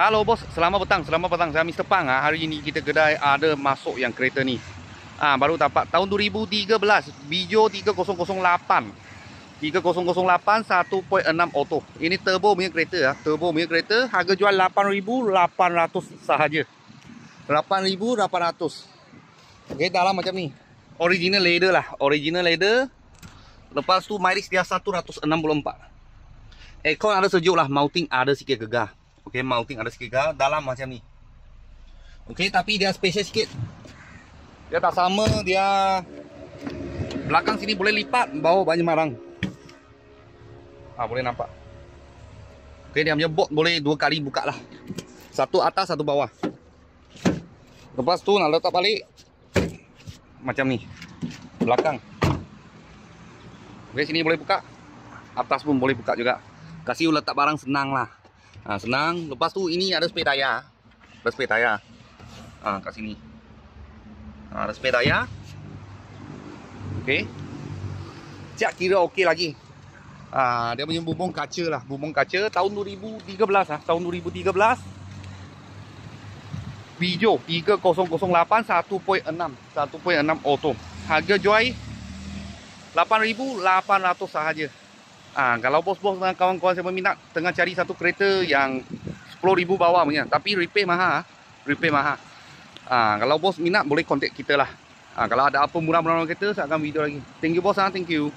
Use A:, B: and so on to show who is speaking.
A: Halo bos, selamat petang, selamat petang. Saya Mr. Pang. Hari ini kita kedai ada masuk yang kereta ni. Baru dapat tahun 2013, Bijo 3008. 3008 1.6 auto. Ini turbo punya kereta turbo punya kereta. Harga jual 8,800 sahaja. 8,800. Okey, dalam macam ni. Original leather lah, original leather. Lepas tu mileage dia 164. Aircon ada sejuk lah, mounting ada sikit gegar. Okey, mounting ada sikit gegar, dalam macam ni. Okey, tapi dia special sikit. Dia tak sama, dia belakang sini boleh lipat, bawah banyak marang. Boleh nampak. Okey, dia punya bolt boleh dua kali buka lah. Satu atas, satu bawah. Lepas tu nak letak balik macam ni. Belakang. Okey, sini boleh buka. Atas pun boleh buka juga. Kasih letak barang senang lah. Senang. Lepas tu ini ada spare tayar. Ada spare tayar. Kat sini. Ada spare tayar. Okey. Cak kira okey lagi. Dia punya bumbung kaca lah. Bumbung kaca tahun 2013 tahun 2013. Bijo 3008 1.6 auto. Harga jual 8,800 sahaja. Kalau bos-bos dan kawan-kawan saya berminat tengah cari satu kereta yang 10,000 bawah punya, tapi repair mahal. Repair mahal. Kalau bos minat boleh kontak kita lah. Kalau ada apa murah-murah kereta saya akan video lagi. Thank you bos. Thank you.